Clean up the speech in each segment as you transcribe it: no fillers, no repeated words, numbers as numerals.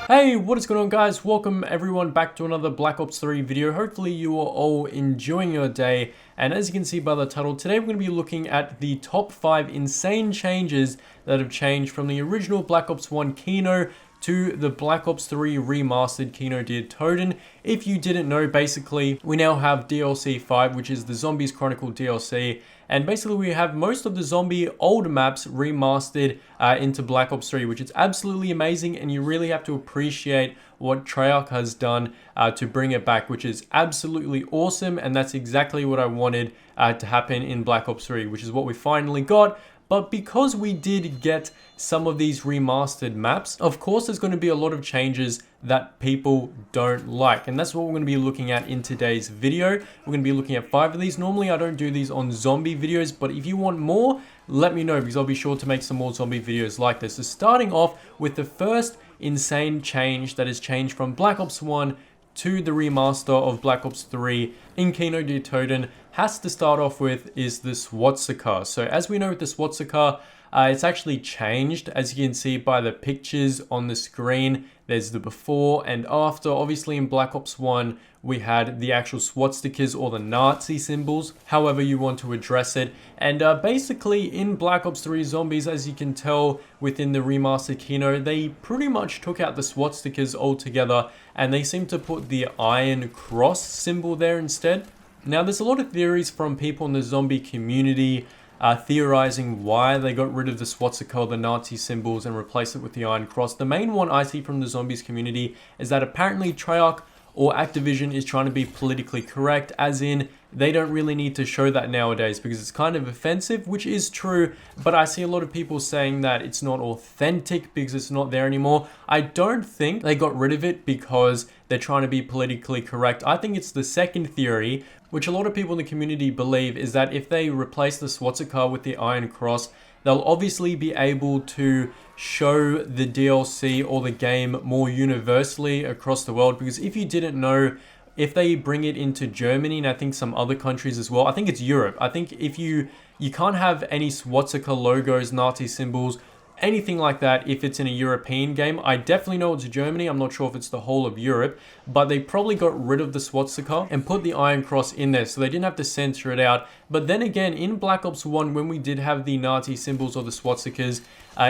Hey, what is going on, guys? Welcome everyone back to another Black Ops 3 video. Hopefully you are all enjoying your day, and as you can see by the title, today we're going to be looking at the top 5 insane changes that have changed from the original Black Ops 1 Kino to the Black Ops 3 remastered Kino Der Toten. If you didn't know, basically we now have DLC 5, which is the Zombies Chronicle DLC, and basically we have most of the zombie old maps remastered into Black Ops 3, which is absolutely amazing, and you really have to appreciate what Treyarch has done to bring it back, which is absolutely awesome, and that's exactly what I wanted to happen in Black Ops 3, which is what we finally got. But because we did get some of these remastered maps, of course there's going to be a lot of changes that people don't like, and that's what we're going to be looking at in today's video. We're going to be looking at 5 of these. Normally I don't do these on zombie videos, but if you want more, let me know, because I'll be sure to make some more zombie videos like this. So starting off with the first insane change that has changed from Black Ops 1 to the remaster of Black Ops 3 in Kino Der Toten, has to start off with is the SWAT. So as we know with the SWAT, it's actually changed. As you can see by the pictures on the screen, there's the before and after. Obviously in Black Ops 1 we had the actual SWAT stickers or the Nazi symbols, however you want to address it. And basically in Black Ops 3 Zombies, as you can tell within the remastered Kino, they pretty much took out the SWAT stickers altogether, and they seem to put the iron cross symbol there instead. Now there's a lot of theories from people in the zombie community theorizing why they got rid of the swastika, the Nazi symbols, and replaced it with the Iron Cross. The main one I see from the zombies community is that apparently Treyarch or Activision is trying to be politically correct, as in they don't really need to show that nowadays because it's kind of offensive, which is true, but I see a lot of people saying that it's not authentic because it's not there anymore. I don't think they got rid of it because they're trying to be politically correct. I think it's the second theory, which a lot of people in the community believe, is that if they replace the swastika with the Iron Cross, they'll obviously be able to show the DLC or the game more universally across the world. Because if you didn't know, if they bring it into Germany and I think some other countries as well, I think it's Europe. I think if you can't have any swastika logos, Nazi symbols, anything like that if it's in a European game. I definitely know it's Germany. I'm not sure if it's the whole of Europe, but they probably got rid of the swastika and put the Iron Cross in there, so they didn't have to censor it out. But then again, in Black Ops 1, when we did have the Nazi symbols or the swastikas,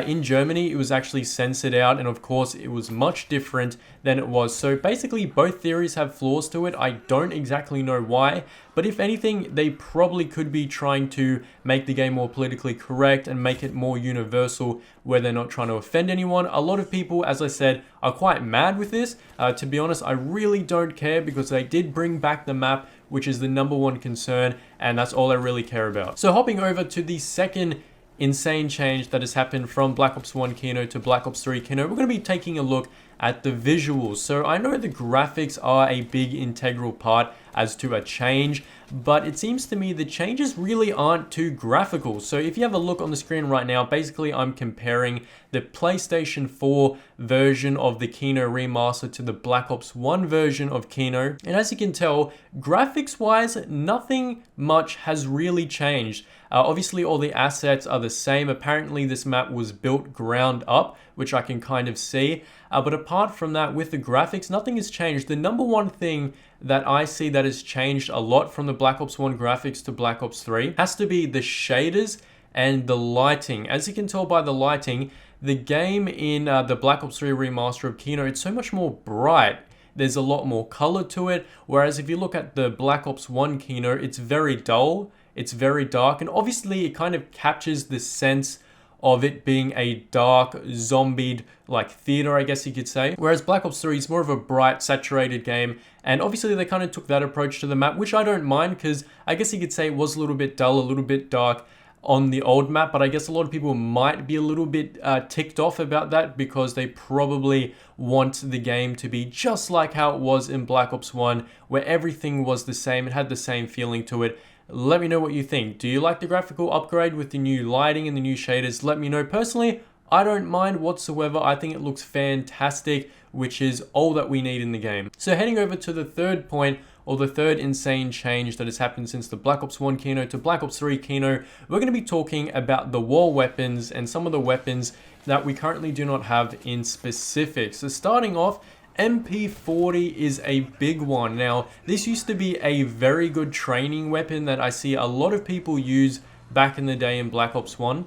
in Germany, it was actually censored out, and of course, it was much different than it was. So basically, both theories have flaws to it. I don't exactly know why, but if anything, they probably could be trying to make the game more politically correct and make it more universal, where they're not trying to offend anyone. A lot of people, as I said, are quite mad with this. To be honest, I really don't care because they did bring back the map, which is the #1 concern, and that's all I really care about. So hopping over to the second insane change that has happened from Black Ops 1 Kino to Black Ops 3 Kino, we're going to be taking a look at the visuals. So I know the graphics are a big integral part as to a change, but it seems to me the changes really aren't too graphical. So if you have a look on the screen right now, basically I'm comparing the PlayStation 4 version of the Kino remaster to the Black Ops 1 version of Kino, and as you can tell, graphics wise, nothing much has really changed. Obviously all the assets are the same. Apparently this map was built ground up, which I can kind of see, but apart from that, with the graphics, nothing has changed. The #1 thing that I see that has changed a lot from the Black Ops 1 graphics to Black Ops 3 has to be the shaders and the lighting. As you can tell by the lighting, the game in the Black Ops 3 remaster of Kino, it's so much more bright. There's a lot more color to it, whereas if you look at the Black Ops 1 Kino, it's very dull, it's very dark, and obviously it kind of captures the sense of it being a dark, zombied, like theater, I guess you could say. Whereas Black Ops 3 is more of a bright, saturated game, and obviously they kind of took that approach to the map, which I don't mind, because I guess you could say it was a little bit dull, a little bit dark on the old map, but I guess a lot of people might be a little bit ticked off about that because they probably want the game to be just like how it was in Black Ops 1, where everything was the same, it had the same feeling to it. Let me know what you think. Do you like the graphical upgrade with the new lighting and the new shaders? Let me know. Personally, I don't mind whatsoever. I think it looks fantastic, which is all that we need in the game. So heading over to the third point, or the third insane change that has happened since the Black Ops 1 Kino to Black Ops 3 Kino, we're going to be talking about the war weapons and some of the weapons that we currently do not have in specific. So starting off, MP40 is a big one. Now, this used to be a very good training weapon that I see a lot of people use back in the day in Black Ops 1.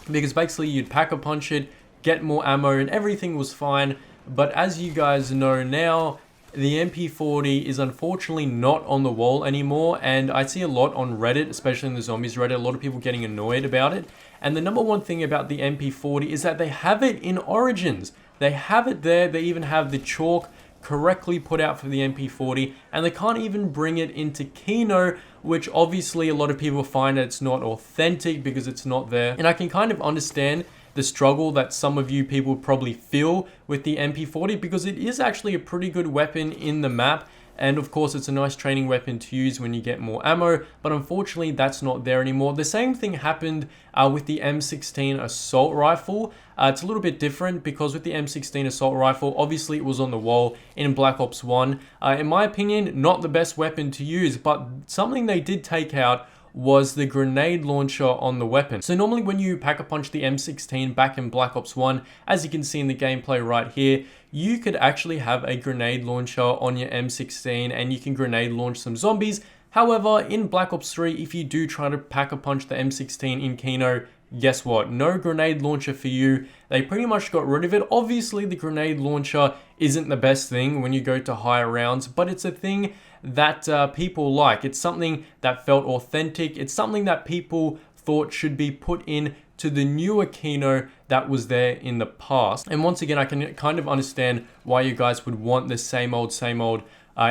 Because basically you'd pack-a-punch it, get more ammo, and everything was fine. But as you guys know now, the MP40 is unfortunately not on the wall anymore, and I see a lot on Reddit, especially in the zombies Reddit, a lot of people getting annoyed about it. And the number one thing about the MP40 is that they have it in Origins. They have it there, they even have the chalk correctly put out for the MP40, and they can't even bring it into Kino, which obviously a lot of people find that it's not authentic because it's not there. And I can kind of understand the struggle that some of you people probably feel with the MP40 because it is actually a pretty good weapon in the map. And of course, it's a nice training weapon to use when you get more ammo, but unfortunately that's not there anymore. The same thing happened with the M16 assault rifle. It's a little bit different because with the M16 assault rifle, obviously it was on the wall in Black Ops 1. In my opinion, not the best weapon to use, but something they did take out was the grenade launcher on the weapon. So normally when you pack-a-punch the M16 back in Black Ops 1, as you can see in the gameplay right here, you could actually have a grenade launcher on your M16 and you can grenade launch some zombies. However, in Black Ops 3, if you do try to pack-a-punch the M16 in Kino, guess what? No grenade launcher for you. They pretty much got rid of it. Obviously, the grenade launcher isn't the best thing when you go to higher rounds, but it's a thing that people like. It's something that felt authentic. It's something that people thought should be put in to the newer Kino that was there in the past. And once again, I can kind of understand why you guys would want the same old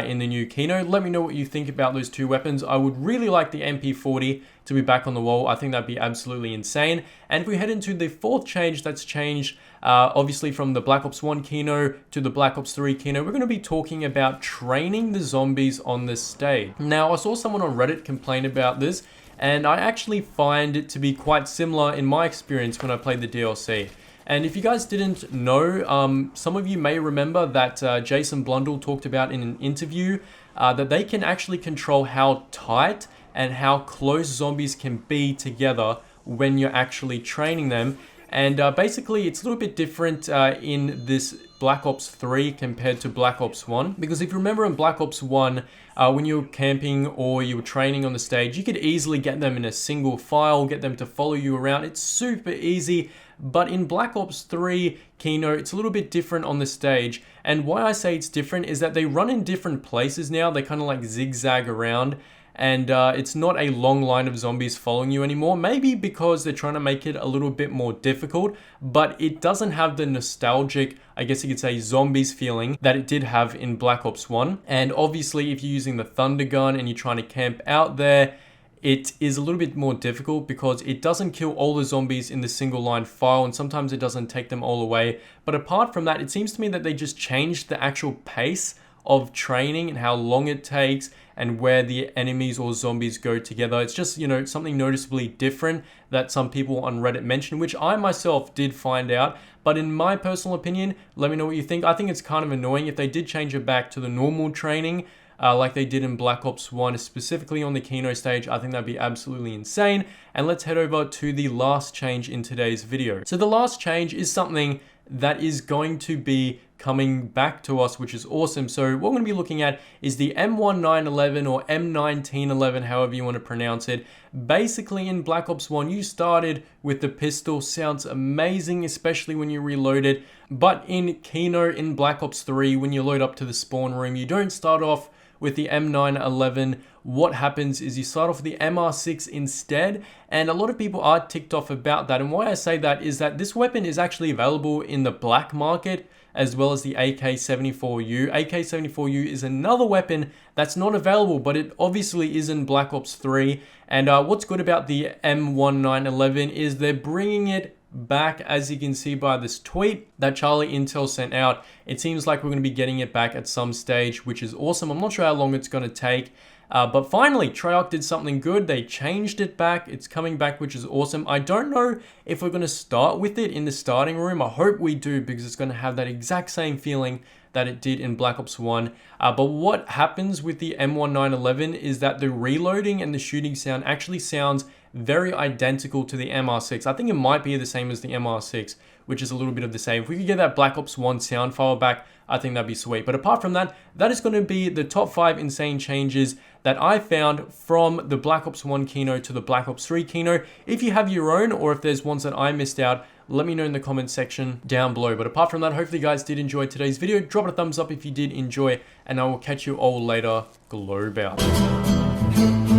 in the new Kino. Let me know what you think about those two weapons. I would really like the MP40 to be back on the wall. I think that'd be absolutely insane. And if we head into the fourth change that's changed, obviously from the Black Ops 1 Kino to the Black Ops 3 Kino, we're going to be talking about training the zombies on the stage. Now, I saw someone on Reddit complain about this, and I actually find it to be quite similar in my experience when I played the DLC. And if you guys didn't know, some of you may remember that Jason Blundell talked about in an interview that they can actually control how tight and how close zombies can be together when you're actually training them. And basically, it's a little bit different in this Black Ops 3 compared to Black Ops 1. Because if you remember in Black Ops 1, when you were camping or you were training on the stage, you could easily get them in a single file, get them to follow you around. It's super easy. But in Black Ops 3 Kino, it's a little bit different on the stage. And why I say it's different is that they run in different places now. They kind of like zigzag around. And it's not a long line of zombies following you anymore. Maybe because they're trying to make it a little bit more difficult, but it doesn't have the nostalgic, I guess you could say, zombies feeling that it did have in Black Ops 1. And obviously, if you're using the Thunder Gun and you're trying to camp out there, it is a little bit more difficult because it doesn't kill all the zombies in the single line file, and sometimes it doesn't take them all away. But apart from that, it seems to me that they just changed the actual pace of training and how long it takes and where the enemies or zombies go together. It's just, something noticeably different that some people on Reddit mentioned, which I myself did find out. But in my personal opinion, let me know what you think. I think it's kind of annoying if they did change it back to the normal training, like they did in Black Ops 1, specifically on the Kino stage. I think that'd be absolutely insane. And let's head over to the last change in today's video. So the last change is something that is going to be coming back to us, which is awesome. So what we're going to be looking at is the M1911 or M1911, however you want to pronounce it. Basically in Black Ops 1, you started with the pistol. Sounds amazing, especially when you reload it. But in Kino, in Black Ops 3, when you load up to the spawn room, you don't start off with the M911. What happens is you start off with the MR6 instead, and a lot of people are ticked off about that. And why I say that is that this weapon is actually available in the black market as well as the AK-74U. AK-74U is another weapon that's not available, but it obviously is in Black Ops 3. And what's good about the M1911 is they're bringing it back, as you can see by this tweet that Charlie Intel sent out. It seems like we're going to be getting it back at some stage, which is awesome. I'm not sure how long it's going to take. But finally, Treyarch did something good. They changed it back. It's coming back, which is awesome. I don't know if we're going to start with it in the starting room. I hope we do, because it's going to have that exact same feeling that it did in Black Ops 1. But what happens with the M1911 is that the reloading and the shooting sound actually sounds very identical to the MR6. I think it might be the same as the MR6, which is a little bit of the same. If we could get that Black Ops 1 sound file back, I think that'd be sweet. But apart from that, that is going to be the top 5 insane changes that I found from the Black Ops 1 Kino to the Black Ops 3 Kino. If you have your own, or if there's ones that I missed out, let me know in the comment section down below. But apart from that, hopefully you guys did enjoy today's video. Drop it a thumbs up if you did enjoy, and I will catch you all later. Globe out.